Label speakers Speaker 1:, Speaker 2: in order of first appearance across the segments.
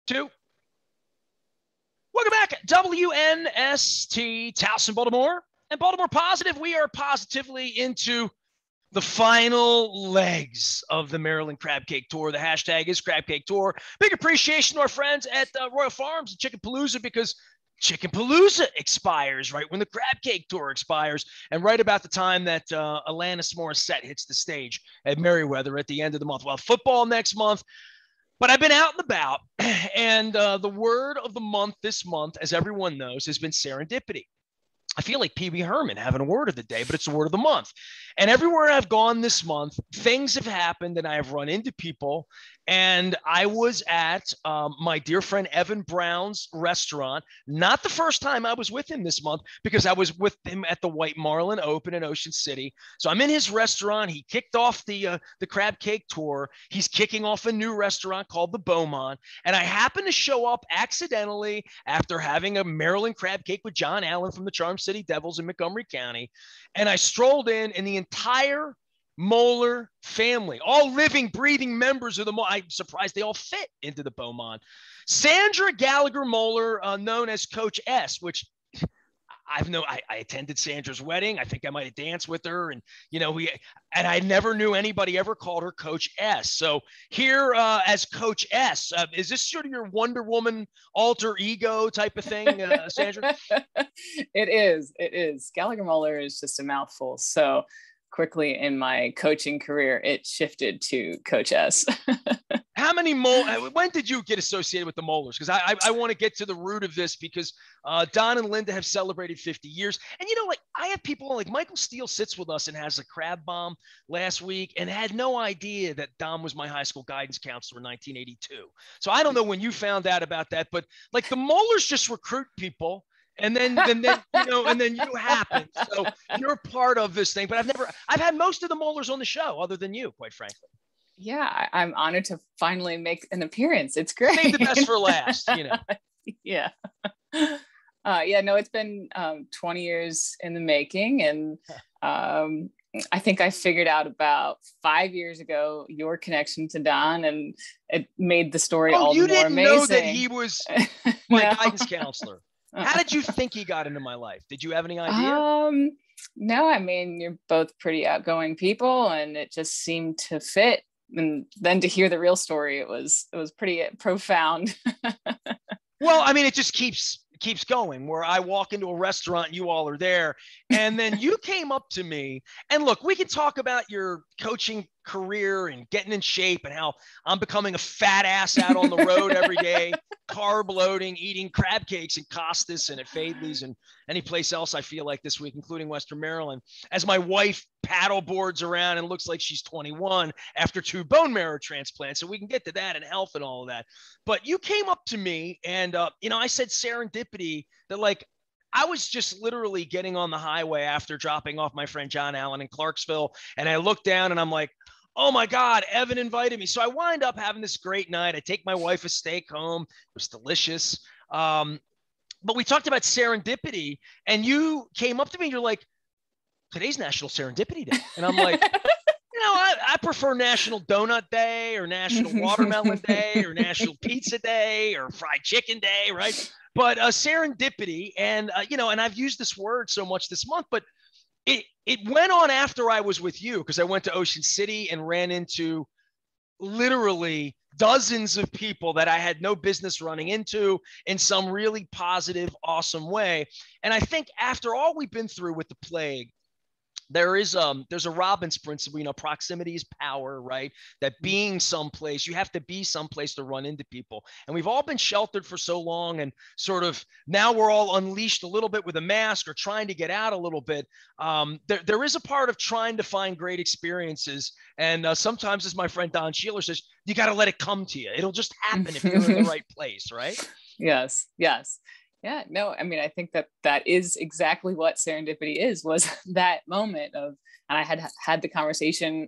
Speaker 1: Two. Welcome back, WNST, Towson, Baltimore, and Baltimore Positive. We are positively into the final legs of the Maryland Crab Cake Tour. The hashtag is Crab Cake Tour. Big appreciation to our friends at Royal Farms and Chicken Palooza, because Chicken Palooza expires right when the Crab Cake Tour expires, and right about the time that Alanis Morissette hits the stage at Merriweather at the end of the month. Well, football next month. But I've been out and about, and the word of the month this month, as everyone knows, has been serendipity. I feel like Pee Wee Herman having a word of the day, but it's the word of the month. And everywhere I've gone this month, things have happened and I have run into people. And I was at my dear friend Evan Brown's restaurant. Not the first time I was with him this month, because I was with him at the White Marlin Open in Ocean City. So I'm in his restaurant. He kicked off the Crab Cake Tour. He's kicking off a new restaurant called the Beaumont. And I happened to show up accidentally after having a Maryland crab cake with John Allen from the Charm City Devils in Montgomery County. And I strolled in, and the entire Mohler family, all living, breathing members of the Mohler. I'm surprised they all fit into the Beaumont. Sandra Gallagher Mohler, known as Coach S, which I attended Sandra's wedding. I think I might have danced with her, and I never knew anybody ever called her Coach S. So here as Coach S, is this sort of your Wonder Woman alter ego type of thing, Sandra?
Speaker 2: It is. Gallagher Mohler is just a mouthful. So quickly in my coaching career, it shifted to Coach S.
Speaker 1: How many when did you get associated with the Mohlers? Because I want to get to the root of this, because Don and Linda have celebrated 50 years. And, I have people like Michael Steele sits with us and has a crab bomb last week and had no idea that Don was my high school guidance counselor in 1982. So I don't know when you found out about that, but like the Mohlers just recruit people. And then you happen. So you're part of this thing, but I've had most of the Mohlers on the show other than you, quite frankly.
Speaker 2: Yeah, I'm honored to finally make an appearance. It's great.
Speaker 1: Save the best for last,
Speaker 2: Yeah. No, it's been 20 years in the making. And I think I figured out about 5 years ago your connection to Don, and it made the story all the more amazing.
Speaker 1: You didn't know that he was my guidance counselor. How did you think he got into my life? Did you have any idea?
Speaker 2: No, I mean, you're both pretty outgoing people, and it just seemed to fit. And then to hear the real story, it was pretty profound.
Speaker 1: Well, I mean, it just keeps going, where I walk into a restaurant and you all are there. And then you came up to me, and look, we can talk about your coaching career and getting in shape and how I'm becoming a fat ass out on the road every day, carb loading, eating crab cakes in Costas and at Fadley's and any place else I feel like this week, including Western Maryland, as my wife paddle boards around and looks like she's 21 after 2 bone marrow transplants. So we can get to that and health and all of that. But you came up to me and, I said serendipity, that like, I was just literally getting on the highway after dropping off my friend John Allen in Clarksville. And I looked down and I'm like, oh my God, Evan invited me. So I wind up having this great night. I take my wife a steak home. It was delicious. But we talked about serendipity, and you came up to me and you're like, today's National Serendipity Day. And I'm like, I prefer National Donut Day or National Watermelon Day or National Pizza Day or Fried Chicken Day, right? But serendipity, and and I've used this word so much this month, but it went on after I was with you, because I went to Ocean City and ran into literally dozens of people that I had no business running into in some really positive, awesome way. And I think after all we've been through with the plague, there's a Robbins principle, proximity is power, right? That being someplace, you have to be someplace to run into people. And we've all been sheltered for so long, and sort of now we're all unleashed a little bit with a mask or trying to get out a little bit. There is a part of trying to find great experiences. And sometimes, as my friend Don Sheeler says, you got to let it come to you. It'll just happen if you're in the right place, right?
Speaker 2: Yes. Yeah, no, I mean, I think that is exactly what serendipity was that moment of, and I had the conversation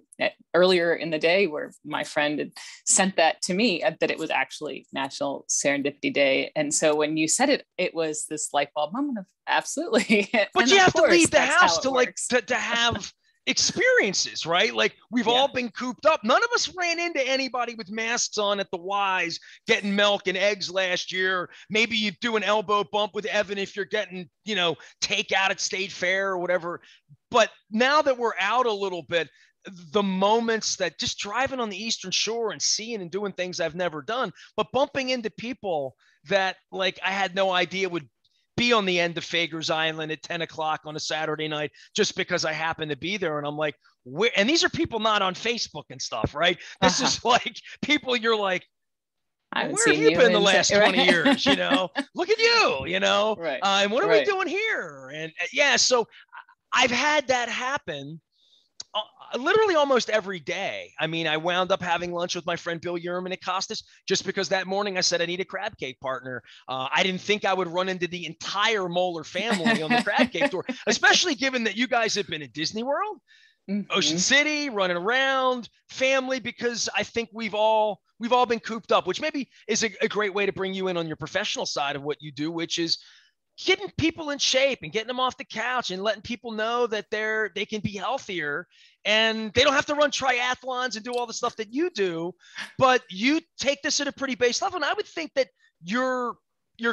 Speaker 2: earlier in the day where my friend had sent that to me, that it was actually National Serendipity Day. And so when you said it, it was this light bulb moment of absolutely.
Speaker 1: But you have to leave the house to have experiences, right? Like we've all been cooped up. None of us ran into anybody with masks on at the Y's getting milk and eggs last year. Maybe you do an elbow bump with Evan if you're getting, takeout at State Fair or whatever. But now that we're out a little bit, the moments that just driving on the Eastern Shore and seeing and doing things I've never done, but bumping into people that like I had no idea would be on the end of Fager's Island at 10 o'clock on a Saturday night just because I happen to be there. And I'm like, where? And these are people not on Facebook and stuff, right? This is like people you're like, well, where have you been the last 20 years? Look at you,
Speaker 2: Right.
Speaker 1: And what are we doing here? And so I've had that happen literally almost every day. I mean, I wound up having lunch with my friend Bill Yerman at Costas just because that morning I said I need a crab cake partner. I didn't think I would run into the entire Mohler family on the crab cake tour, especially given that you guys have been at Disney World, Ocean City, running around, family, because I think we've all been cooped up, which maybe is a great way to bring you in on your professional side of what you do, which is getting people in shape and getting them off the couch and letting people know that they can be healthier and they don't have to run triathlons and do all the stuff that you do, but you take this at a pretty base level. And I would think that your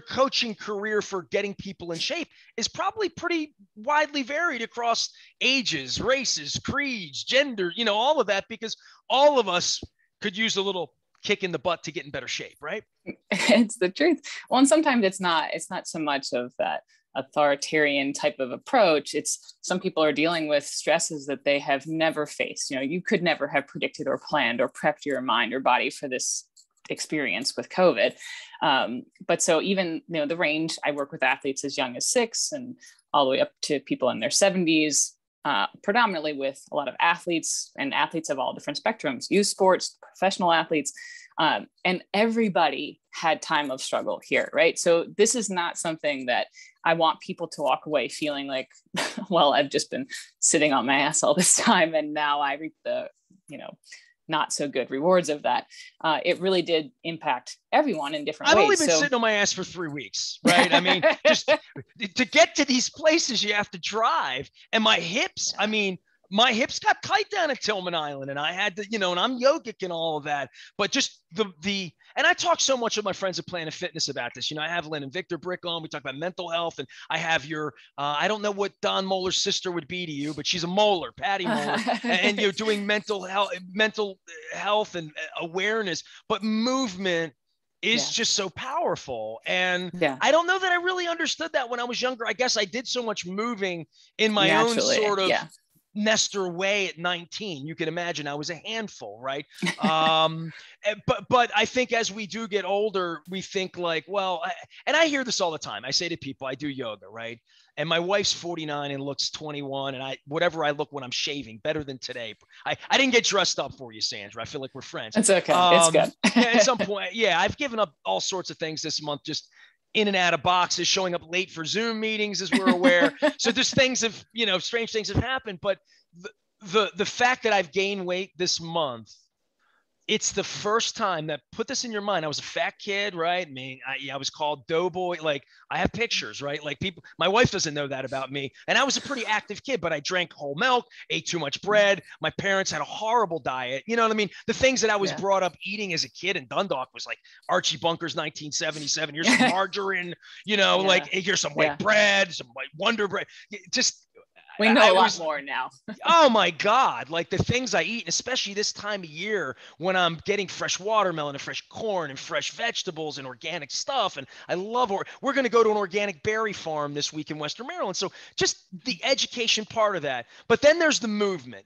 Speaker 1: coaching career for getting people in shape is probably pretty widely varied across ages, races, creeds, gender, all of that, because all of us could use a little kick in the butt to get in better shape, right?
Speaker 2: It's the truth. Well, and sometimes it's not so much of that authoritarian type of approach. It's some people are dealing with stresses that they have never faced. You could never have predicted or planned or prepped your mind or body for this experience with COVID. But so even, the range, I work with athletes as young as 6 and all the way up to people in their 70s, predominantly with a lot of athletes and athletes of all different spectrums, youth sports, professional athletes, and everybody had time of struggle here, right? So this is not something that I want people to walk away feeling like, well, I've just been sitting on my ass all this time and now I reap the, not so good rewards of that. It really did impact everyone in different ways.
Speaker 1: I've only been sitting on my ass for 3 weeks, right? I mean, just to get to these places, you have to drive. And my hips got tight down at Tillman Island and I had to, and I'm yogic and all of that, but just and I talk so much with my friends at Planet Fitness about this. I have Lynn and Victor Brick on, we talk about mental health, and I have I don't know what Don Mohler's sister would be to you, but she's a Mohler, Patty Mohler, and you're doing mental health and awareness, but movement is just so powerful. And I don't know that I really understood that when I was younger. I guess I did so much moving in my own sort of Nestor way at 19. You can imagine I was a handful, right? But I think as we do get older, we think like, well, and I hear this all the time. I say to people, I do yoga, right? And my wife's 49 and looks 21. And whatever I look when I'm shaving, better than today. I didn't get dressed up for you, Sandra. I feel like we're friends.
Speaker 2: It's okay. It's good.
Speaker 1: At some point, I've given up all sorts of things this month, just in and out of boxes, showing up late for Zoom meetings, as we're aware. So there's strange things have happened. But the fact that I've gained weight this month, it's the first time that, put this in your mind, I was a fat kid, right? I was called doughboy. Like I have pictures, right? Like my wife doesn't know that about me. And I was a pretty active kid, but I drank whole milk, ate too much bread. My parents had a horrible diet. You know what I mean? The things that I was brought up eating as a kid in Dundalk was like Archie Bunker's 1977. Here's some margarine, like here's some white bread, some white Wonder Bread. Just,
Speaker 2: we know a lot more now.
Speaker 1: Oh my God. Like the things I eat, especially this time of year when I'm getting fresh watermelon and fresh corn and fresh vegetables and organic stuff. And I love, we're going to go to an organic berry farm this week in Western Maryland. So just the education part of that. But then there's the movement,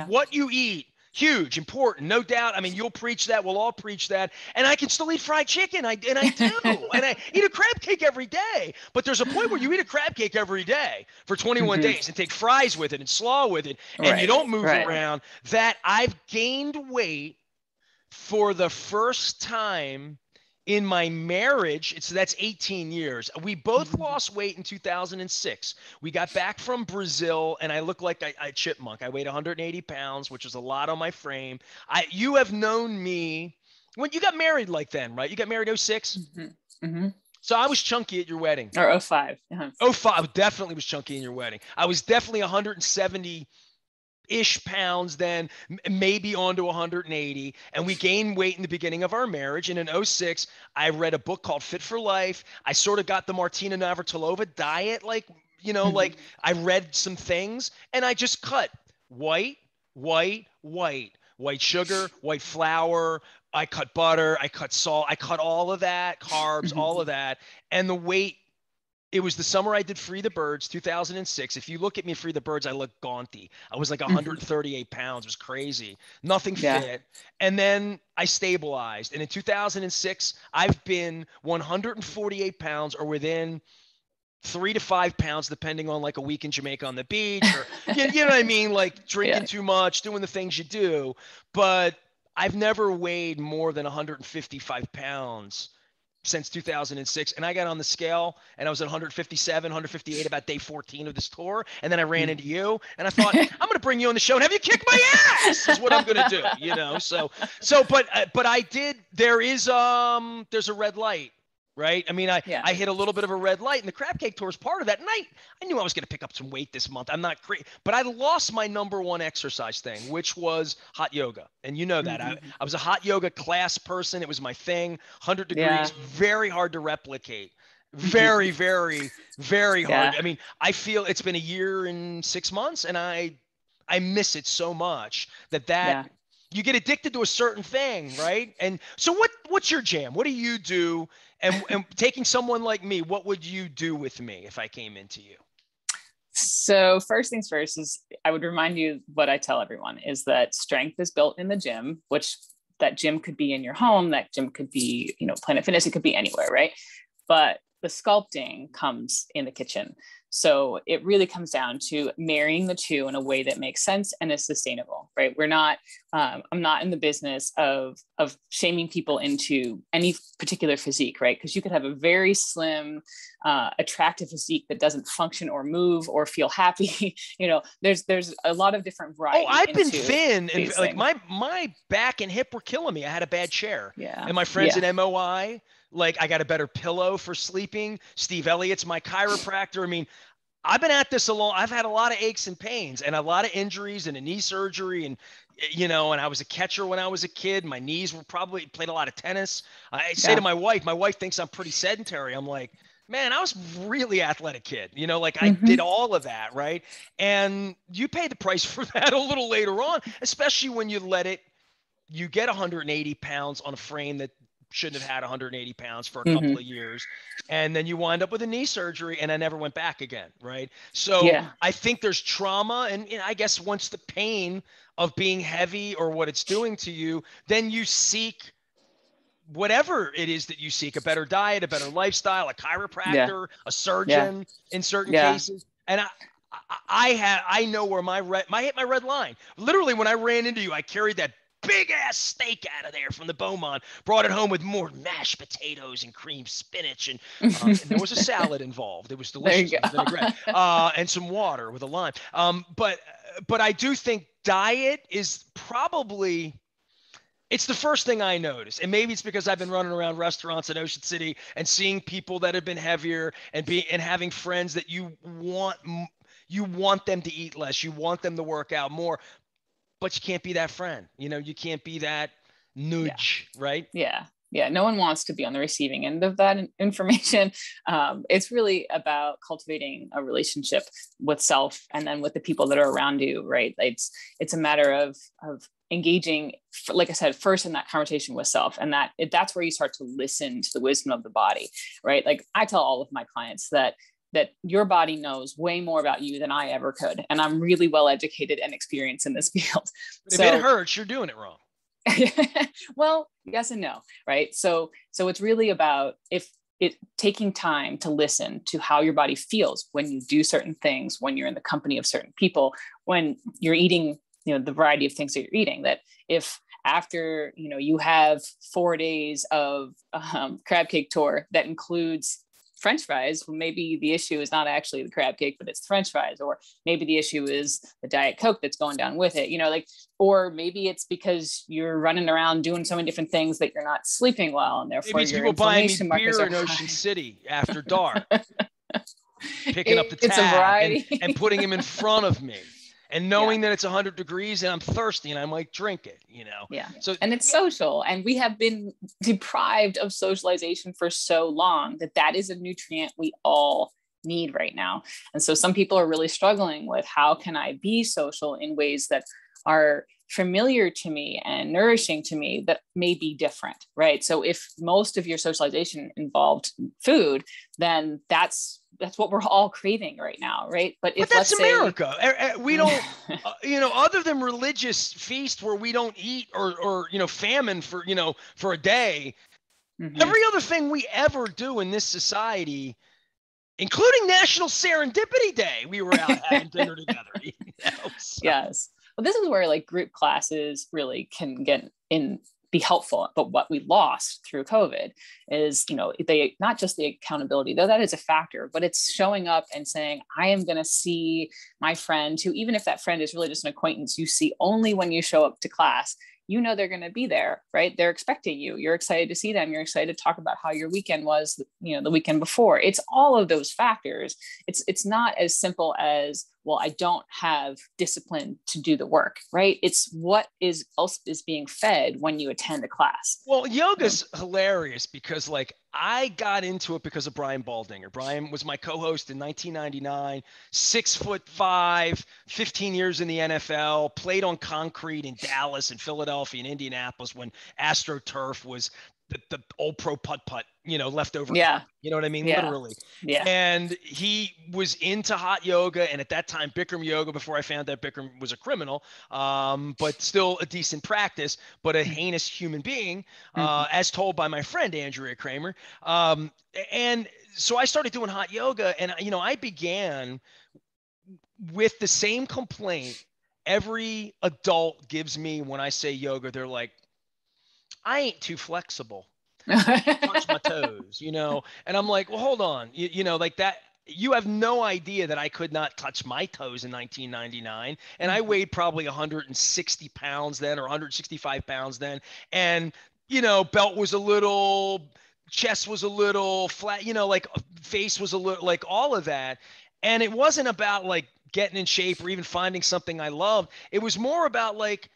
Speaker 1: what you eat. Huge, important, no doubt. I mean, you'll preach that. We'll all preach that. And I can still eat fried chicken. I do. And I eat a crab cake every day. But there's a point where you eat a crab cake every day for 21 days and take fries with it and slaw with it. And you don't move around. That I've gained weight for the first time in my marriage. That's 18 years. We both lost weight in 2006. We got back from Brazil and I looked like a chipmunk. I weighed 180 pounds, which was a lot on my frame. You have known me when you got married like then, right? You got married 06? So I was chunky at your wedding.
Speaker 2: Or 05.
Speaker 1: 05, definitely was chunky in your wedding. I was definitely 170 ish pounds, then maybe on to 180. And we gained weight in the beginning of our marriage. And in '06, I read a book called Fit for Life. I sort of got the Martina Navratilova diet, like, like I read some things and I just cut white, white sugar, white flour. I cut butter, I cut salt, I cut all of that, carbs, all of that. And the weight, it was the summer I did Free the Birds, 2006. If you look at me Free the Birds, I look gaunty. I was like 138 pounds. It was crazy. Nothing fit. And then I stabilized. And in 2006, I've been 148 pounds or within 3 to 5 pounds, depending on like a week in Jamaica on the beach or, you know what I mean? Like drinking too much, doing the things you do. But I've never weighed more than 155 pounds since 2006. And I got on the scale and I was at 157, 158 about day 14 of this tour. And then I ran into you and I thought, I'm going to bring you on the show and have you kick my ass is what I'm going to do, but I did, there's a red light, right? I mean, I hit a little bit of a red light and the crab cake tour is part of that. And I knew I was going to pick up some weight this month. I'm not crazy, but I lost my number one exercise thing, which was hot yoga. And you know that I was a hot yoga class person. It was my thing, 100 degrees, very hard to replicate. Very, very, very hard. I mean, I feel it's been a year and 6 months and I miss it so much that you get addicted to a certain thing, right? And so what's your jam? What do you do? And taking someone like me, what would you do with me if I came into you?
Speaker 2: So first things first is I would remind you what I tell everyone is that strength is built in the gym, which that gym could be in your home, that gym could be, Planet Fitness, it could be anywhere, right? But the sculpting comes in the kitchen. So it really comes down to marrying the two in a way that makes sense and is sustainable, right? I'm not in the business of shaming people into any particular physique, right? Because you could have a very slim, attractive physique that doesn't function or move or feel happy. There's a lot of different variety.
Speaker 1: Oh, I've been thin and like my back and hip were killing me. I had a bad chair.
Speaker 2: Yeah.
Speaker 1: And my friends at MOI, like I got a better pillow for sleeping. Steve Elliott's my chiropractor. I mean, I've been at this alone. I've had a lot of aches and pains and a lot of injuries and a knee surgery and, and I was a catcher when I was a kid. My knees were probably played a lot of tennis. I say to my wife thinks I'm pretty sedentary. I'm like, man, I was really athletic kid, I did all of that. Right. And you pay the price for that a little later on, especially when you get 180 pounds on a frame that shouldn't have had 180 pounds for a couple of years. And then you wind up with a knee surgery and I never went back again. Right. So I think there's trauma. And I guess once the pain of being heavy or what it's doing to you, then you seek whatever it is that you seek, a better diet, a better lifestyle, a chiropractor, a surgeon in certain cases. And I know where I hit my red line. Literally when I ran into you, I carried that big ass steak out of there from the Beaumont, brought it home with more mashed potatoes and cream spinach. And there was a salad involved. It was delicious. And some water with a lime. But I do think diet is probably, it's the first thing I notice. And maybe it's because I've been running around restaurants in Ocean City and seeing people that have been heavier and having friends that you want them to eat less. You want them to work out more. But you can't be that friend, you can't be that nudge, right?
Speaker 2: Yeah. No one wants to be on the receiving end of that information. It's really about cultivating a relationship with self and then with the people that are around you, right? It's a matter of engaging, like I said, first in that conversation with self. And that's where you start to listen to the wisdom of the body, right? Like I tell all of my clients that your body knows way more about you than I ever could. And I'm really well educated and experienced in this field.
Speaker 1: But if it hurts, you're doing it wrong.
Speaker 2: Well, yes and no, right? So it's really about taking time to listen to how your body feels when you do certain things, when you're in the company of certain people, when you're eating, the variety of things that you're eating, that if after, you have 4 days of crab cake tour that includes French fries, well, maybe the issue is not actually the crab cake, but it's the French fries, or maybe the issue is the Diet Coke that's going down with it, or maybe it's because you're running around doing so many different things that you're not sleeping well, and therefore
Speaker 1: maybe it's people buying me beer in Ocean City after dark, picking up the tab and putting them in front of me. and knowing that it's 100 degrees and I'm thirsty and I might drink it,
Speaker 2: Yeah.
Speaker 1: So,
Speaker 2: and it's social, and we have been deprived of socialization for so long that is a nutrient we all need right now. And so some people are really struggling with, how can I be social in ways that are familiar to me and nourishing to me that may be different, right? So if most of your socialization involved food, then that's what we're all craving right now, right? But if,
Speaker 1: that's
Speaker 2: let's
Speaker 1: America.
Speaker 2: Say,
Speaker 1: We don't, other than religious feast where we don't eat or famine for, for a day, every other thing we ever do in this society, including National Serendipity Day, we were out having dinner together. So.
Speaker 2: Yes. Well, this is where like group classes really can be helpful. But what we lost through COVID is, they not just the accountability, though that is a factor, but it's showing up and saying, I am going to see my friend, who, even if that friend is really just an acquaintance, you see only when you show up to class. They're going to be there, right? They're expecting you. You're excited to see them. You're excited to talk about how your weekend was, the weekend before. It's all of those factors. It's not as simple as, well, I don't have discipline to do the work, right? It's what else is being fed when you attend a class.
Speaker 1: Well, yoga's hilarious because I got into it because of Brian Baldinger. Brian was my co-host in 1999, 6'5", 15 years in the NFL, played on concrete in Dallas and Philadelphia and Indianapolis when AstroTurf was the old pro putt-putt, leftover.
Speaker 2: Yeah.
Speaker 1: You know what I mean?
Speaker 2: Yeah.
Speaker 1: Literally.
Speaker 2: Yeah.
Speaker 1: And he was into hot yoga. And at that time, Bikram yoga, before I found out Bikram was a criminal, but still a decent practice, but a heinous human being, as told by my friend, Andrea Kramer. And so I started doing hot yoga, and, I began with the same complaint every adult gives me when I say yoga. They're like, I ain't too flexible. Touch my toes, and I'm like, well, hold on, like that. You have no idea that I could not touch my toes in 1999, and I weighed probably 160 pounds then, or 165 pounds then, and belt was a little, chest was a little flat, like face was a little, like all of that, and it wasn't about like getting in shape or even finding something I loved. It was more about like,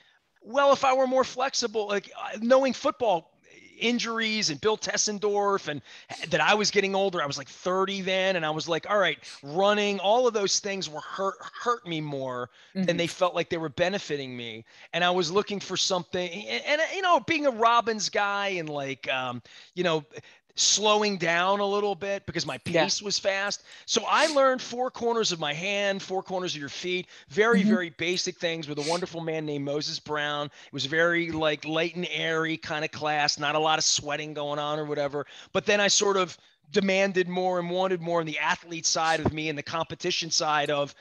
Speaker 1: well, if I were more flexible, like knowing football injuries and Bill Tessendorf, and that I was getting older. I was like 30 then. And I was like, all right, running, all of those things were hurt me more than they felt like they were benefiting me. And I was looking for something, and being a Robbins guy and like, slowing down a little bit because my pace was fast. So I learned 4 corners of my hand, 4 corners of your feet, very, very basic things with a wonderful man named Moses Brown. It was very like light and airy kind of class, not a lot of sweating going on or whatever. But then I sort of demanded more and wanted more on the athlete side of me and the competition side of,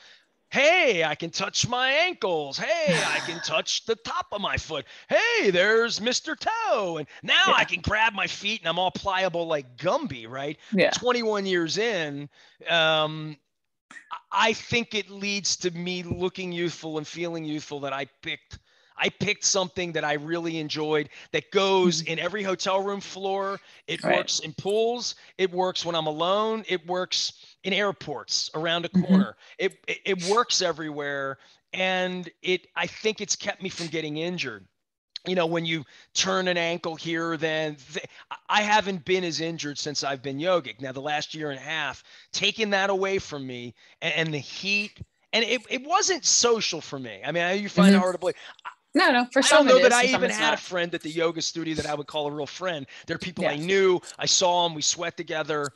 Speaker 1: hey, I can touch my ankles. Hey, I can touch the top of my foot. Hey, there's Mr. Toe. And now I can grab my feet and I'm all pliable like Gumby, right?
Speaker 2: Yeah.
Speaker 1: 21 years in, I think it leads to me looking youthful and feeling youthful that I picked something that I really enjoyed that goes in every hotel room floor. It works in pools. It works when I'm alone. It works in airports around a corner. It works everywhere. And I think it's kept me from getting injured. When you turn an ankle here, then I haven't been as injured since I've been yogic. Now, the last year and a half, taking that away from me and the heat, and it wasn't social for me. I mean, you find it hard to believe.
Speaker 2: No, for
Speaker 1: I
Speaker 2: some
Speaker 1: don't know
Speaker 2: it
Speaker 1: that
Speaker 2: is,
Speaker 1: I
Speaker 2: for some
Speaker 1: even
Speaker 2: it's
Speaker 1: had
Speaker 2: not.
Speaker 1: a friend at the yoga studio that I would call a real friend. They're people I knew. I saw them. We sweat together.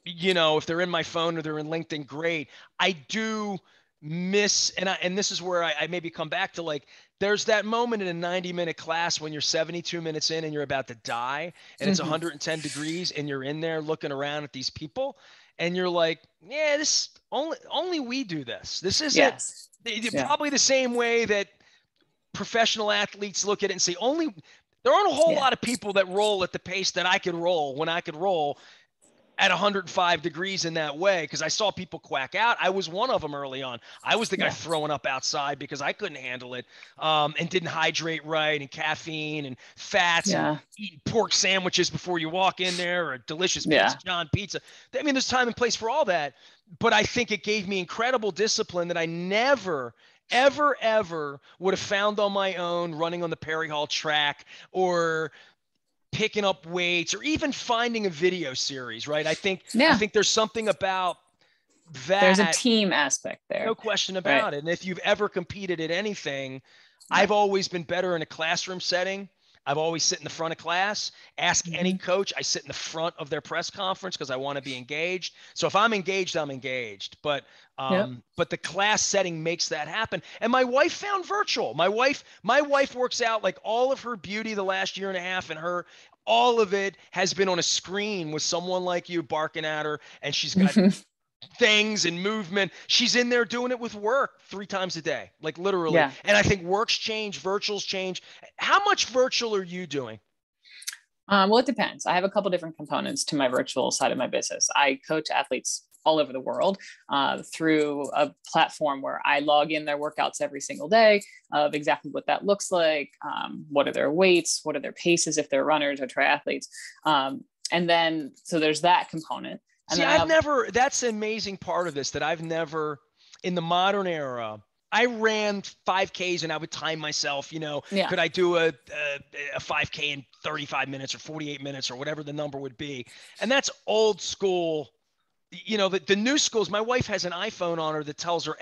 Speaker 1: If they're in my phone or they're in LinkedIn, great. I do miss, and this is where I maybe come back to, like, there's that moment in a 90-minute class when you're 72 minutes in and you're about to die and it's 110 degrees and you're in there looking around at these people and you're like, yeah, this only we do this. This isn't probably the same way that professional athletes look at it and say, there aren't a whole lot of people that roll at the pace that I could roll when I could roll at 105 degrees in that way, because I saw people quack out. I was one of them early on. I was the guy throwing up outside because I couldn't handle it, and didn't hydrate right, and caffeine and fats and eating pork sandwiches before you walk in there, or a delicious Pizza John pizza. I mean, there's time and place for all that, but I think it gave me incredible discipline that I never ever would have found on my own running on the Perry Hall track or picking up weights or even finding a video series, right? I think there's something about that.
Speaker 2: There's a team aspect there.
Speaker 1: No question about it. And if you've ever competed at anything, I've always been better in a classroom setting. I've always sit in the front of class, ask any coach. I sit in the front of their press conference because I want to be engaged. So if I'm engaged, I'm engaged. But the class setting makes that happen. And my wife found virtual. My wife works out like all of her beauty the last year and a half, and all of it has been on a screen with someone like you barking at her, and she's got things and movement. She's in there doing it with work 3 times a day, like literally. Yeah. And I think work's change, virtual's change. How much virtual are you doing?
Speaker 2: Well, it depends. I have a couple different components to my virtual side of my business. I coach athletes all over the world through a platform where I log in their workouts every single day of exactly what that looks like. What are their weights? What are their paces if they're runners or triathletes? And then, so there's that component. And
Speaker 1: see, that's the amazing part of this, that I've never, in the modern era, I ran 5Ks and I would time myself, could I do a 5K in 35 minutes or 48 minutes or whatever the number would be. And that's old school. The new schools, my wife has an iPhone on her that tells her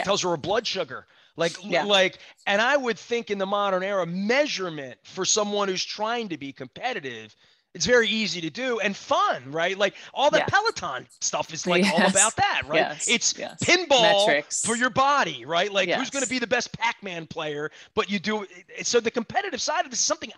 Speaker 1: tells her her blood sugar. And I would think in the modern era, measurement for someone who's trying to be competitive, it's very easy to do and fun, right? Like all the Peloton stuff is all about that, right? It's pinball metrics for your body, right? Like who's going to be the best Pac-Man player, but you do. So the competitive side of this is something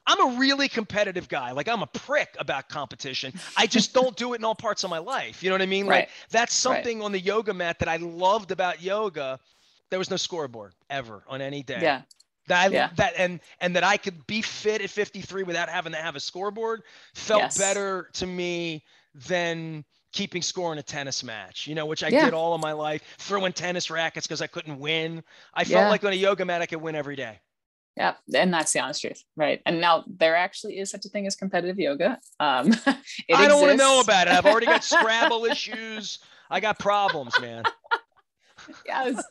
Speaker 1: I'm a really competitive guy. Like I'm a prick about competition. I just don't do it in all parts of my life. You know what I mean? Like that's something on the yoga mat that I loved about yoga. There was no scoreboard ever on any day.
Speaker 2: Yeah.
Speaker 1: And that I could be fit at 53 without having to have a scoreboard felt better to me than keeping score in a tennis match, which I did all of my life, throwing tennis rackets because I couldn't win. I felt like on a yoga mat, I could win every day.
Speaker 2: Yeah. And that's the honest truth. Right. And now there actually is such a thing as competitive yoga.
Speaker 1: I don't want to know about it. I've already got Scrabble issues. I got problems, man.
Speaker 2: Yes.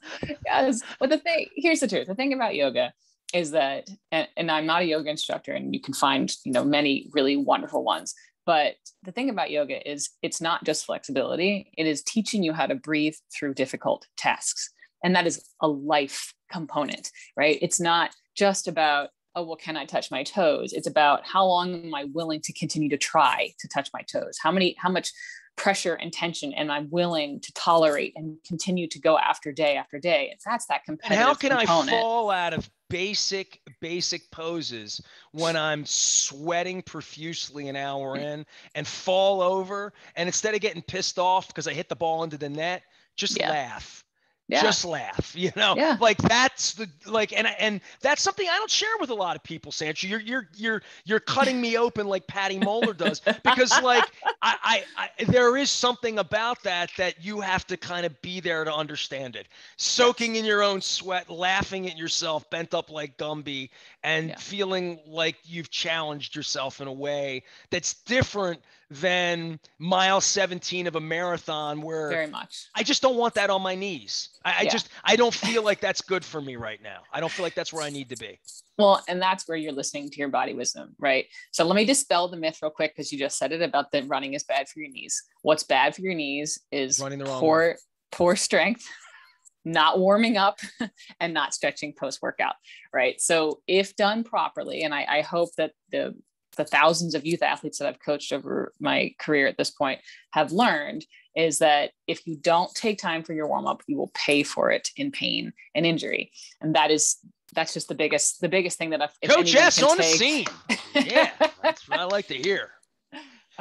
Speaker 2: But here's the truth. The thing about yoga is that, and I'm not a yoga instructor, and you can find, many really wonderful ones, but the thing about yoga is it's not just flexibility. It is teaching you how to breathe through difficult tasks. And that is a life component, right? It's not just about, oh, well, can I touch my toes? It's about how long am I willing to continue to try to touch my toes? How much pressure and tension am I willing to tolerate and continue to go after day after day? And that's that competitive
Speaker 1: And how can
Speaker 2: component.
Speaker 1: I fall out of basic poses when I'm sweating profusely an hour in and fall over, and instead of getting pissed off because I hit the ball into the net, just laugh. Just laugh, like that's and that's something I don't share with a lot of people, Sandra. You're cutting me open like Patty Mohler does, because like I there is something about that you have to kind of be there to understand it. Soaking in your own sweat, laughing at yourself, bent up like Gumby, and feeling like you've challenged yourself in a way that's different than mile 17 of a marathon, where
Speaker 2: very much
Speaker 1: I just don't want that on my knees. I don't feel like that's good for me right now. I don't feel like that's where I need to be.
Speaker 2: Well, and that's where you're listening to your body wisdom, right? So let me dispel the myth real quick, because you just said it about that running is bad for your knees. What's bad for your knees is
Speaker 1: running the wrong way.
Speaker 2: Poor strength, not warming up, and not stretching post-workout, right? So if done properly, and I hope that the thousands of youth athletes that I've coached over my career at this point have learned, is that if you don't take time for your warm-up, you will pay for it in pain and injury. And that's just the biggest thing that
Speaker 1: Coach S on the scene. Yeah, that's what I like to hear.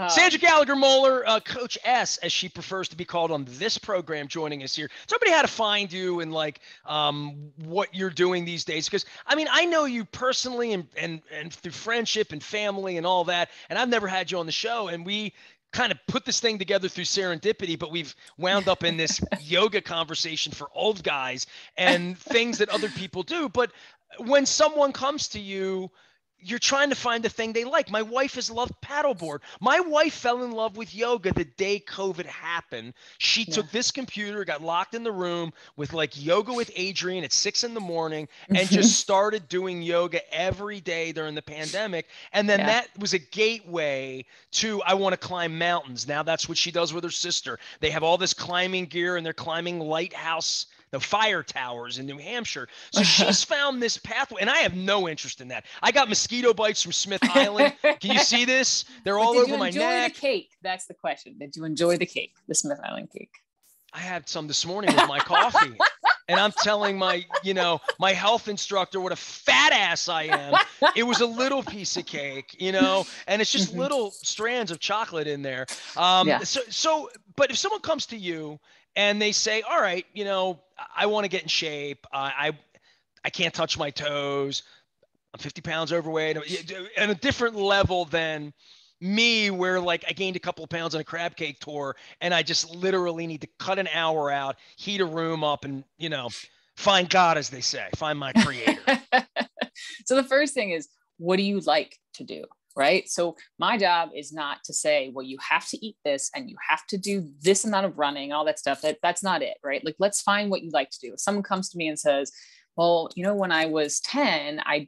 Speaker 1: Sandra Gallagher Mohler, Coach S, as she prefers to be called on this program, joining us here. Tell everybody how to find you and what you're doing these days. Because I know you personally and through friendship and family and all that. And I've never had you on the show, and we kind of put this thing together through serendipity, but we've wound up in this yoga conversation for old guys and things that other people do. But when someone comes to you, you're trying to find the thing they like. My wife has loved paddleboard. My wife fell in love with yoga the day COVID happened. She
Speaker 2: Yeah.
Speaker 1: took this computer, got locked in the room with like yoga with Adrian at 6 a.m. and just started doing yoga every day during the pandemic. And then
Speaker 2: Yeah.
Speaker 1: that was a gateway to, I want to climb mountains. Now that's what she does with her sister. They have all this climbing gear and they're climbing lighthouse, the fire towers in New Hampshire. So she's found this pathway, and I have no interest in that. I got mosquito bites from Smith Island. Can you see this? They're all over my neck.
Speaker 2: Did you enjoy the cake? That's the question. Did you enjoy the cake, the Smith Island cake?
Speaker 1: I had some this morning with my coffee. And I'm telling my, my health instructor what a fat ass I am. It was a little piece of cake, and it's just little strands of chocolate in there. But if someone comes to you and they say, all right, I want to get in shape. I can't touch my toes. I'm 50 pounds overweight, at a different level than me, where like I gained a couple of pounds on a crab cake tour and I just literally need to cut an hour out, heat a room up, and, find God, as they say, find my creator.
Speaker 2: So the first thing is, what do you like to do? Right. So my job is not to say, well, you have to eat this and you have to do this amount of running, all that stuff. That's not it. Right. Like, let's find what you like to do. If someone comes to me and says, well, when I was 10, I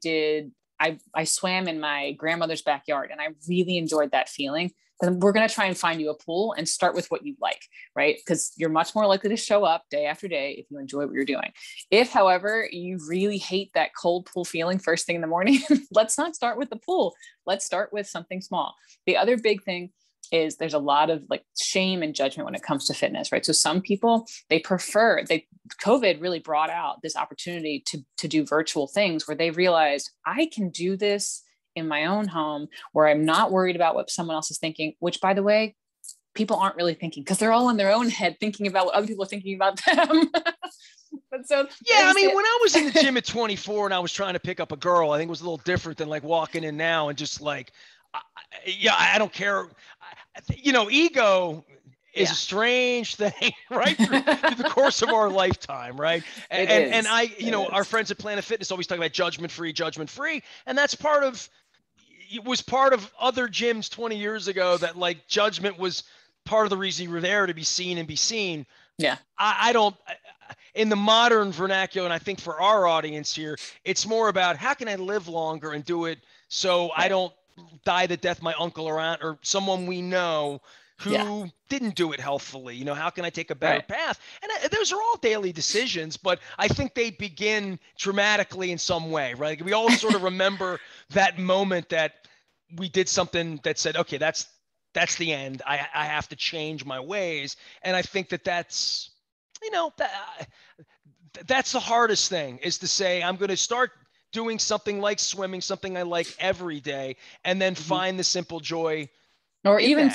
Speaker 2: swam in my grandmother's backyard and I really enjoyed that feeling. Then we're going to try and find you a pool and start with what you like, right? Because you're much more likely to show up day after day if you enjoy what you're doing. If, however, you really hate that cold pool feeling first thing in the morning, let's not start with the pool. Let's start with something small. The other big thing is there's a lot of like shame and judgment when it comes to fitness, right? So some people, COVID really brought out this opportunity to do virtual things where they realized, I can do this in my own home where I'm not worried about what someone else is thinking, which, by the way, people aren't really thinking because they're all in their own head thinking about what other people are thinking about them. But so
Speaker 1: yeah, I mean, when I was in the gym at 24 and I was trying to pick up a girl, I think it was a little different than like walking in now and just like, I don't care. Ego is a strange thing, right? Through the course of our lifetime, right? And our friends at Planet Fitness always talk about judgment free. And that's was part of other gyms 20 years ago, that like judgment was part of the reason you were there, to be seen and be seen.
Speaker 2: Yeah.
Speaker 1: I don't, in the modern vernacular, and I think for our audience here, it's more about how can I live longer and do it so I don't die the death my uncle or aunt or someone we know who didn't do it healthfully. How can I take a better path? And those are all daily decisions, but I think they begin dramatically in some way, right? We all sort of remember that moment that we did something that said, okay, that's the end. I have to change my ways. And I think that's the hardest thing, is to say, I'm going to start doing something like swimming, something I like every day, and then find the simple joy.
Speaker 2: Or even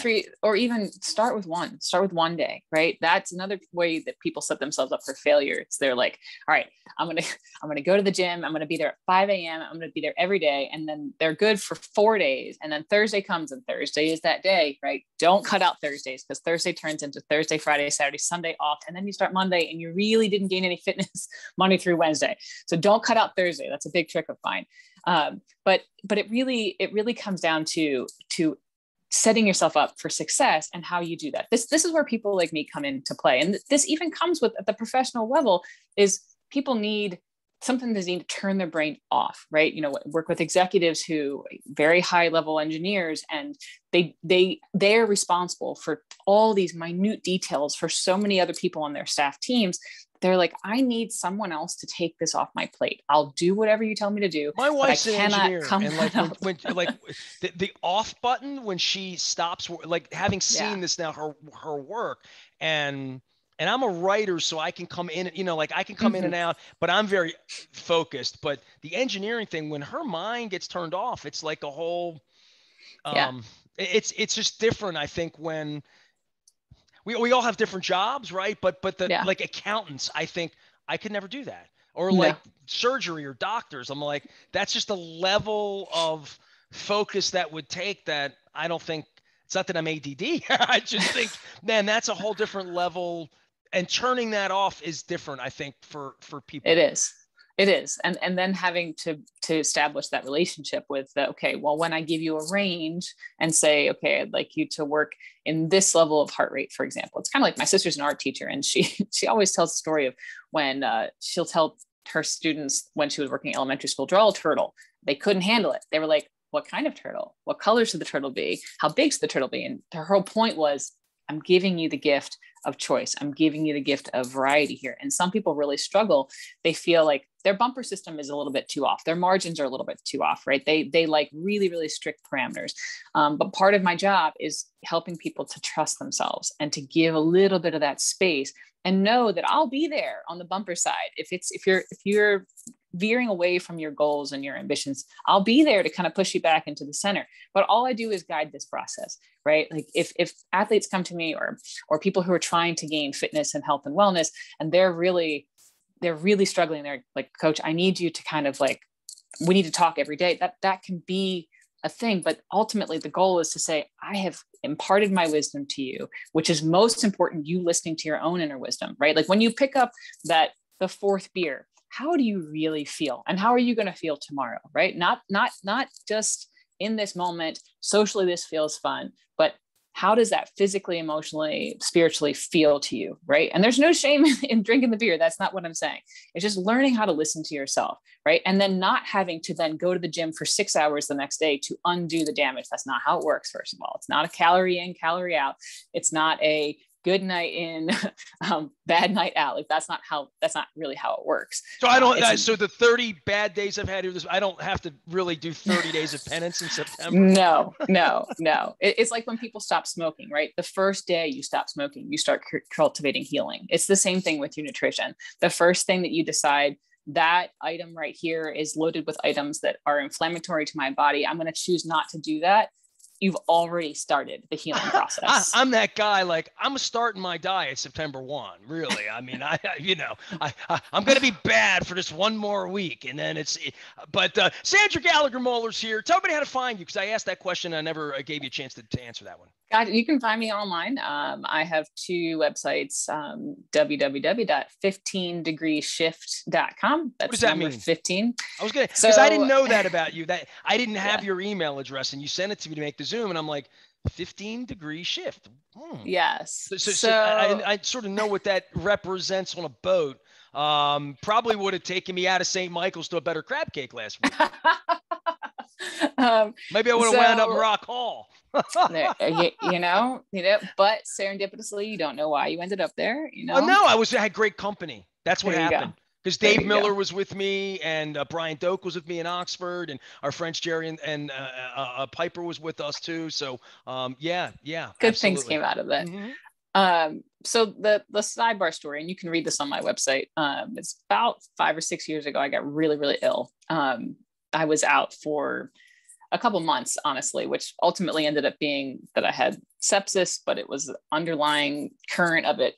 Speaker 2: start with one day, right? That's another way that people set themselves up for failure. It's they're like, all right, I'm going to go to the gym. I'm going to be there at 5 a.m. I'm going to be there every day. And then they're good for 4 days. And then Thursday comes and Thursday is that day, right? Don't cut out Thursdays, because Thursday turns into Thursday, Friday, Saturday, Sunday off. And then you start Monday and you really didn't gain any fitness Monday through Wednesday. So don't cut out Thursday. That's a big trick of mine. But it really comes down to setting yourself up for success and how you do that. This is where people like me come into play. And this even comes with, at the professional level, is people need something they need to turn their brain off, right? Work with executives who very high level engineers, and they're responsible for all these minute details for so many other people on their staff teams. They're like, I need someone else to take this off my plate. I'll do whatever you tell me to do.
Speaker 1: My wife's an engineer, and when the off button when she stops, like having seen this now, her work, and I'm a writer, so I can come in, I can come in and out, but I'm very focused. But the engineering thing, when her mind gets turned off, it's like a whole, it's just different. I think when we all have different jobs, right? But like accountants, I think I could never do that. Or like surgery or doctors. I'm like, that's just a level of focus that would take that I don't think, it's not that I'm ADD. I just think, man, that's a whole different level. And turning that off is different, I think, for people.
Speaker 2: It is. It is. And then having to establish that relationship with the, okay, well, when I give you a range and say, okay, I'd like you to work in this level of heart rate, for example, it's kind of like my sister's an art teacher, and she always tells the story of when she'll tell her students when she was working in elementary school, draw a turtle. They couldn't handle it. They were like, what kind of turtle? What color should the turtle be? How big should the turtle be? And her whole point was, I'm giving you the gift of choice. I'm giving you the gift of variety here. And some people really struggle. They feel like their bumper system is a little bit too off. Their margins are a little bit too off, right? They like really, really strict parameters. But part of my job is helping people to trust themselves and to give a little bit of that space and know that I'll be there on the bumper side. If you're veering away from your goals and your ambitions, I'll be there to kind of push you back into the center. But all I do is guide this process, right? Like if athletes come to me or people who are trying to gain fitness and health and wellness, and they're really struggling, they're like, coach, I need you to kind of like, we need to talk every day. That can be a thing, but ultimately the goal is to say, I have imparted my wisdom to you, which is most important, you listening to your own inner wisdom, right? Like when you pick up the fourth beer, how do you really feel? And how are you going to feel tomorrow? Right? Not just in this moment, socially, this feels fun, but how does that physically, emotionally, spiritually feel to you? Right? And there's no shame in drinking the beer. That's not what I'm saying. It's just learning how to listen to yourself. Right? And then not having to then go to the gym for 6 hours the next day to undo the damage. That's not how it works. First of all, it's not a calorie in, calorie out. It's not a good night in, bad night out. Like that's not really how it works.
Speaker 1: So so the 30 bad days I've had here, I don't have to really do 30 days of penance in September.
Speaker 2: No. It's like when people stop smoking, right? The first day you stop smoking, you start cultivating healing. It's the same thing with your nutrition. The first thing that you decide, that item right here is loaded with items that are inflammatory to my body, I'm going to choose not to do that. You've already started the healing process.
Speaker 1: I'm that guy. Like I'm starting my diet September 1. Really. I mean, I'm going to be bad for just one more week. And then but Sandra Gallagher Mohler's here. Tell everybody how to find you. Cause I asked that question. I never gave you a chance to answer that one.
Speaker 2: God, you can find me online. I have 2 websites, www.15degreeshift.com. That's
Speaker 1: what does that
Speaker 2: number
Speaker 1: mean?
Speaker 2: 15.
Speaker 1: I was going to, because I didn't know that about you, that I didn't have your email address and you sent it to me to make the Zoom. And I'm like, 15-degree shift.
Speaker 2: Yes.
Speaker 1: So I sort of know what that represents on a boat. Probably would have taken me out of St. Michael's to a better crab cake last week. Maybe I would have wound up in Rock Hall.
Speaker 2: But serendipitously, you don't know why you ended up there.
Speaker 1: Oh, no, I had great company. That's what happened. Because Dave Miller was with me, and Brian Doak was with me in Oxford, and our French Jerry and Piper was with us too. So yeah.
Speaker 2: Good things came out of it. Mm-hmm. So the sidebar story, and you can read this on my website. It's about 5 or 6 years ago. I got really, really ill. I was out for a couple months, honestly, which ultimately ended up being that I had sepsis, but it was the underlying current of it.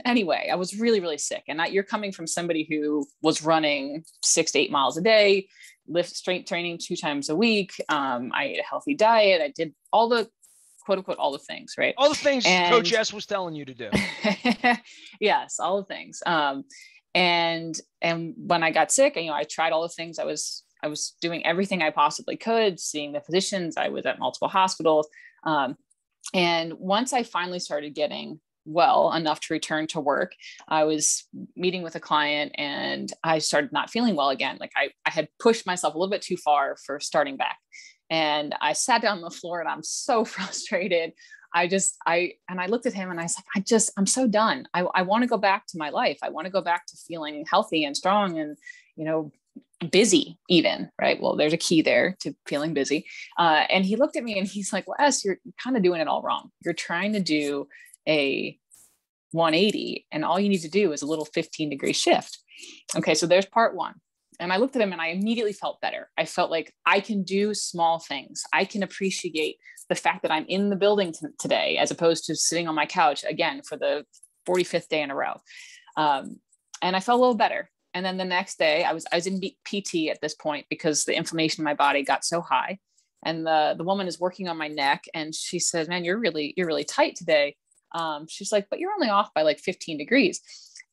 Speaker 2: Anyway, I was really, really sick. And you're coming from somebody who was running 6 to 8 miles a day, lift strength training 2 times a week. I ate a healthy diet. I did all the quote unquote, all the things, right?
Speaker 1: All the things Coach S was telling you to do.
Speaker 2: Yes, all the things. And when I got sick, I tried all the things. I was doing everything I possibly could, seeing the physicians. I was at multiple hospitals. And once I finally started getting well enough to return to work, I was meeting with a client and I started not feeling well again. Like I had pushed myself a little bit too far for starting back. And I sat down on the floor and I'm so frustrated. I looked at him and I was like, I'm so done. I want to go back to my life. I want to go back to feeling healthy and strong and, busy even, right? Well, there's a key there to feeling busy. And he looked at me and he's like, Wes, you're kind of doing it all wrong. You're trying to do a 180 and all you need to do is a little 15-degree shift. Okay. So there's part one. And I looked at him and I immediately felt better. I felt like I can do small things. I can appreciate the fact that I'm in the building today, as opposed to sitting on my couch again for the 45th day in a row. And I felt a little better. And then the next day I was in PT at this point because the inflammation in my body got so high. And the woman is working on my neck and she said, man, you're really tight today. She's like, but you're only off by like 15 degrees.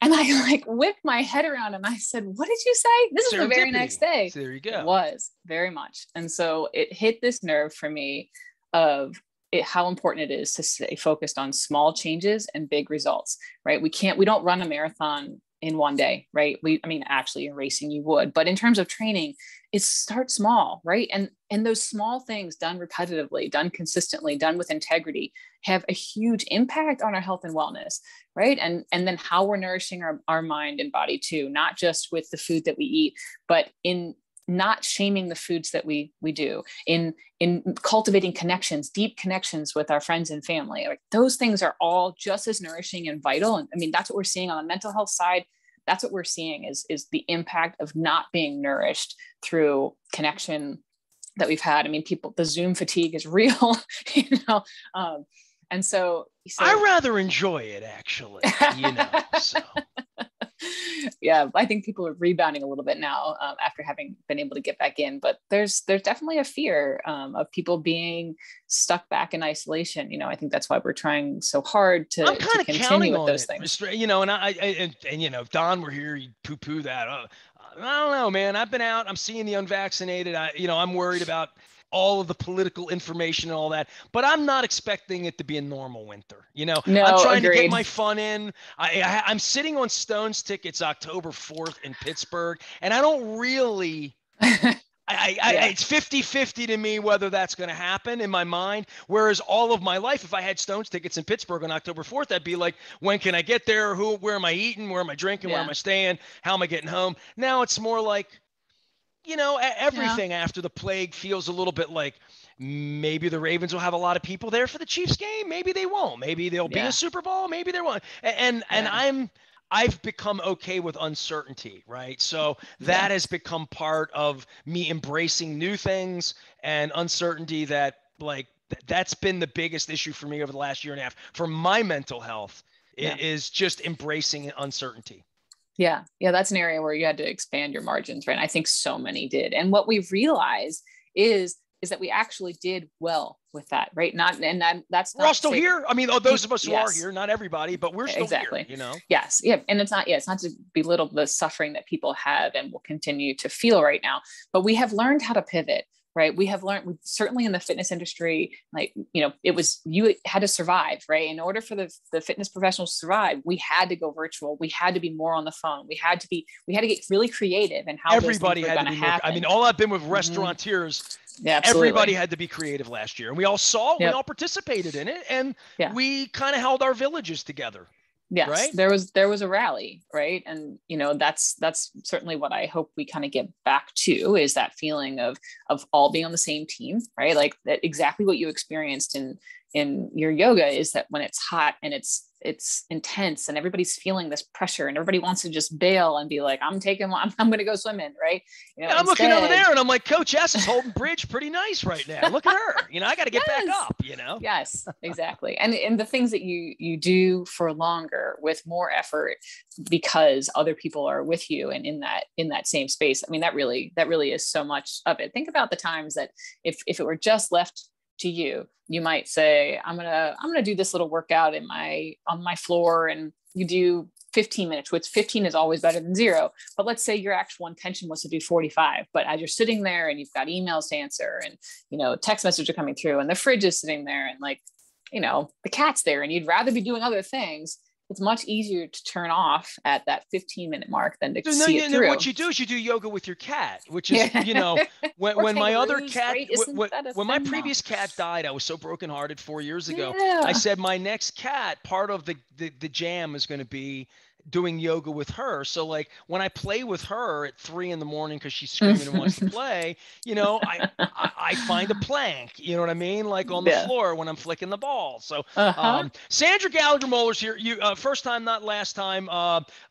Speaker 2: And I like whipped my head around and I said, what did you say? This is the very next day.
Speaker 1: So there you go.
Speaker 2: It was very much. And so it hit this nerve for me of how important it is to stay focused on small changes and big results, right? We don't run a marathon in one day, right? Actually in racing you would, but in terms of training, it starts small, right? And those small things done repetitively, done consistently, done with integrity have a huge impact on our health and wellness, right? And then how we're nourishing our mind and body too, not just with the food that we eat, but in not shaming the foods that we do, in cultivating connections, deep connections with our friends and family. Like those things are all just as nourishing and vital. And I mean, that's what we're seeing on the mental health side. That's what we're seeing is the impact of not being nourished through connection that we've had. I mean, the Zoom fatigue is real, and so
Speaker 1: I rather enjoy it actually, so.
Speaker 2: Yeah, I think people are rebounding a little bit now after having been able to get back in, but there's definitely a fear of people being stuck back in isolation. I think that's why we're trying so hard to continue with those things.
Speaker 1: If Don were here, you'd poo-poo that. I don't know, man. I've been out. I'm seeing the unvaccinated. I'm worried about all of the political information and all that, but I'm not expecting it to be a normal winter.
Speaker 2: No,
Speaker 1: I'm trying
Speaker 2: agreed.
Speaker 1: to get my fun in. I'm sitting on Stones tickets October 4th in Pittsburgh, and I don't really, it's 50-50 to me whether that's going to happen in my mind. Whereas all of my life, if I had Stones tickets in Pittsburgh on October 4th, I'd be like, when can I get there? Where am I eating? Where am I drinking? Where am I staying? How am I getting home? Now it's more like, everything after the plague feels a little bit like maybe the Ravens will have a lot of people there for the Chiefs game. Maybe they won't. Maybe there'll be a Super Bowl. Maybe there won't. And I've become okay with uncertainty, right? So that has become part of me embracing new things and uncertainty that's been the biggest issue for me over the last year and a half for my mental health is just embracing uncertainty.
Speaker 2: Yeah. That's an area where you had to expand your margins, right? And I think so many did. And what we've realized is that we actually did well with that, right? That's
Speaker 1: we're all still here. I mean, those of us who are here, not everybody, but we're still here,
Speaker 2: Yes. Yeah. And it's not to belittle the suffering that people have and will continue to feel right now, but we have learned how to pivot. Right. We certainly in the fitness industry, you had to survive, right? In order for the fitness professionals to survive, we had to go virtual. We had to be more on the phone. We had to get really creative in how
Speaker 1: everybody had to be happen. I mean, all I've been with restaurateurs, everybody had to be creative last year, and we all saw it. We all participated in it, and we kind of held our villages together.
Speaker 2: Yes,
Speaker 1: right?
Speaker 2: There was a rally, right? And that's certainly what I hope we kind of get back to, is that feeling of all being on the same team, right? Like that, exactly what you experienced in your yoga is that when it's hot and it's intense and everybody's feeling this pressure and everybody wants to just bail and be like, I'm going to go swimming, right?
Speaker 1: I'm looking over there and I'm like, Coach S is holding bridge pretty nice right now. Look at her. I got to get back up,
Speaker 2: Yes, exactly. And the things that you do for longer with more effort because other people are with you and in that same space. I mean, that really is so much of it. Think about the times that if it were just left to you, you might say, I'm gonna do this little workout on my floor, and you do 15 minutes, which 15 is always better than 0. But let's say your actual intention was to do 45. But as you're sitting there and you've got emails to answer and text messages are coming through and the fridge is sitting there and the cat's there and you'd rather be doing other things, it's much easier to turn off at that 15-minute mark than to see it through.
Speaker 1: What you do is you do yoga with your cat, which is, when my other cat, when my previous cat died, I was so brokenhearted 4 years ago. Yeah. I said, my next cat, part of the jam is going to be doing yoga with her. So when I play with her at 3 a.m. because she's screaming and wants to play, I find a plank, you know what I mean? Like on the floor when I'm flicking the ball. So Sandra Gallagher Mohler's here. You first time, not last time.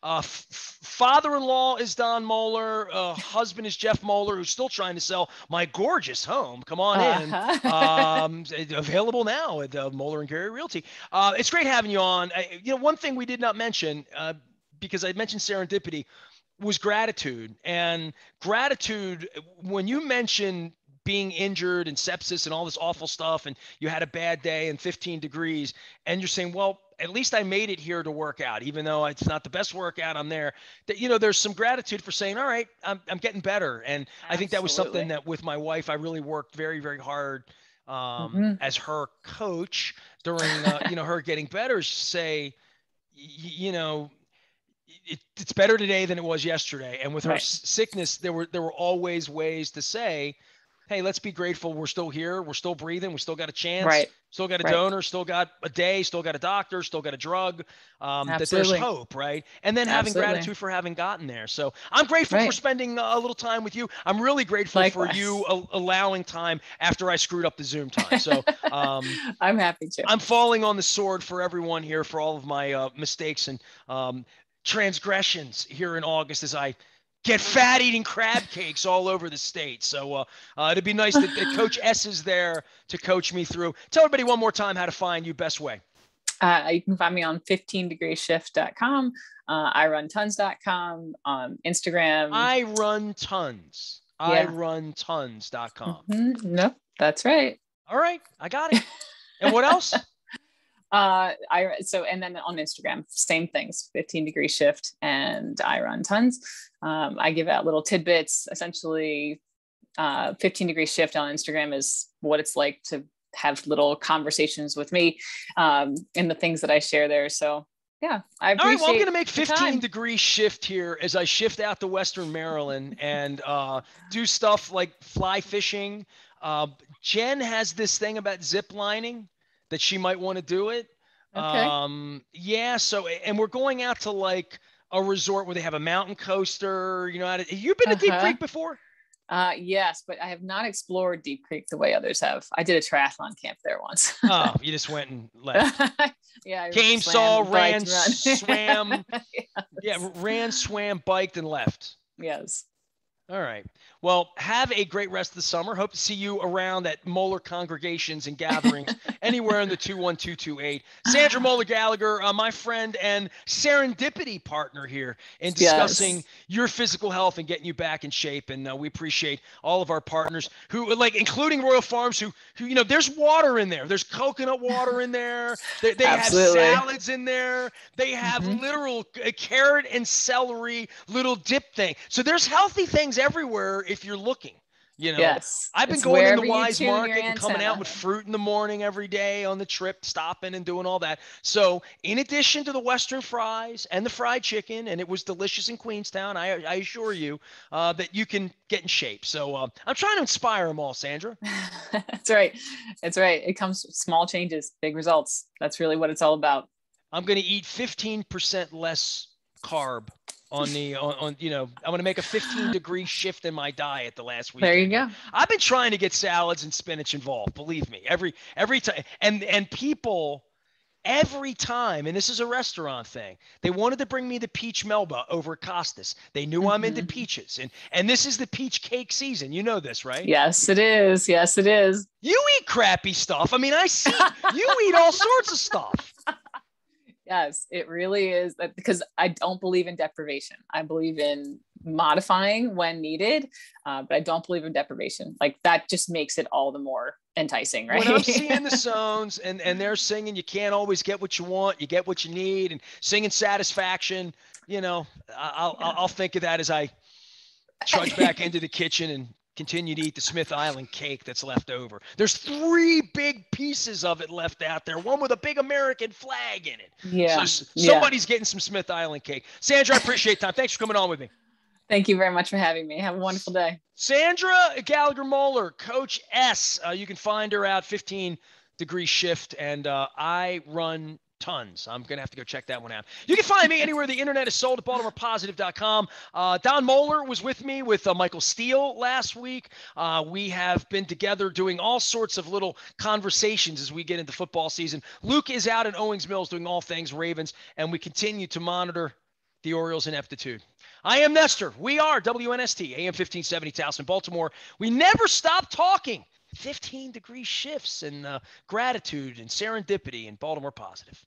Speaker 1: Father-in-law is Don Mohler. Husband is Jeff Mohler, who's still trying to sell my gorgeous home. Come on in. Available now at Mohler and Gary Realty. It's great having you on. One thing we did not mention, because I mentioned serendipity, was gratitude. And gratitude, when you mention being injured and sepsis and all this awful stuff, and you had a bad day and 15 degrees, and you're saying, well, at least I made it here to work out, even though it's not the best workout. I'm there. That, there's some gratitude for saying, all right, I'm getting better. And I think that was something that with my wife, I really worked very, very hard as her coach during, her getting better, say, it's better today than it was yesterday. And with her sickness, there were always ways to say, hey, let's be grateful. We're still here. We're still breathing. We still got a chance. Still got a donor. Still got a day. Still got a doctor. Still got a drug. That there's hope, right? And then having gratitude for having gotten there. So I'm grateful for spending a little time with you. I'm really grateful for you allowing time after I screwed up the Zoom time. So
Speaker 2: I'm happy to.
Speaker 1: I'm falling on the sword for everyone here for all of my mistakes and transgressions here in August as I get fat eating crab cakes all over the state. So it'd be nice that Coach S is there to coach me through. Tell everybody one more time how to find you best way.
Speaker 2: You can find me on 15degreeshift.com, iruntons.com, on Instagram.
Speaker 1: iruntons. iruntons.com.
Speaker 2: Nope, that's right.
Speaker 1: All right, I got it. And what else?
Speaker 2: And then on Instagram, same things, 15 degree shift and I run tons. I give out little tidbits. Essentially, 15 degree shift on Instagram is what it's like to have little conversations with me, and the things that I share there. So yeah, I appreciate.
Speaker 1: All right, well, I'm going to make 15 degree shift here as I shift out to Western Maryland and do stuff like fly fishing. Jen has this thing about zip lining that she might want to do it.
Speaker 2: Okay.
Speaker 1: Yeah. So, and we're going out to like a resort where they have a mountain coaster. Have you been to Deep Creek before?
Speaker 2: Yes, but I have not explored Deep Creek the way others have. I did a triathlon camp there once.
Speaker 1: Oh, you just went and left.
Speaker 2: Yeah.
Speaker 1: Came, saw, ran, swam. Yes. Yeah. Ran, swam, biked, and left.
Speaker 2: Yes.
Speaker 1: All right. Well, have a great rest of the summer. Hope to see you around at Mohler congregations and gatherings anywhere in the 21228. Sandra Gallagher, my friend and serendipity partner here in discussing your physical health and getting you back in shape. And we appreciate all of our partners who, including Royal Farms, who there's water in there. There's coconut water in there. They have salads in there. They have literal carrot and celery little dip thing. So there's healthy things everywhere if you're looking.
Speaker 2: Yes.
Speaker 1: I've been going in the Wise Market and coming out with fruit in the morning every day on the trip, stopping and doing all that. So in addition to the Western fries and the fried chicken, and it was delicious in Queenstown, I assure you that you can get in shape. So I'm trying to inspire them all, Sandra.
Speaker 2: That's right. That's right. It comes with small changes, big results. That's really what it's all about.
Speaker 1: I'm going to eat 15% less carb I'm going to make a 15 degree shift in my diet the last week.
Speaker 2: There you go.
Speaker 1: I've been trying to get salads and spinach involved. Believe me, every time. And people every time, and this is a restaurant thing, they wanted to bring me the peach Melba over at Costas. They knew I'm into peaches, and this is the peach cake season. You know this, right?
Speaker 2: Yes, it is. Yes, it is.
Speaker 1: You eat crappy stuff. I mean, I see you eat all sorts of stuff.
Speaker 2: Yes, it really is, because I don't believe in deprivation. I believe in modifying when needed, but I don't believe in deprivation. Like, that just makes it all the more enticing, right?
Speaker 1: When I'm seeing the songs and they're singing, you can't always get what you want, you get what you need, and singing Satisfaction, I'll think of that as I trudge back into the kitchen and continue to eat the Smith Island cake that's left over. There's 3 big pieces of it left out there, one with a big American flag in it.
Speaker 2: Yeah.
Speaker 1: So somebody's getting some Smith Island cake. Sandra, I appreciate time. Thanks for coming on with me.
Speaker 2: Thank you very much for having me. Have a wonderful day.
Speaker 1: Sandra Gallagher Mohler, Coach S. You can find her out 15 Degree Shift, and I run tons. I'm going to have to go check that one out. You can find me anywhere the internet is sold at BaltimorePositive.com. Don Mohler was with me with Michael Steele last week. We have been together doing all sorts of little conversations as we get into football season. Luke is out in Owings Mills doing all things Ravens, and we continue to monitor the Orioles' ineptitude. I am Nestor. We are WNST, AM 1570, Towson, Baltimore. We never stop talking 15 degree shifts and gratitude and serendipity and Baltimore Positive.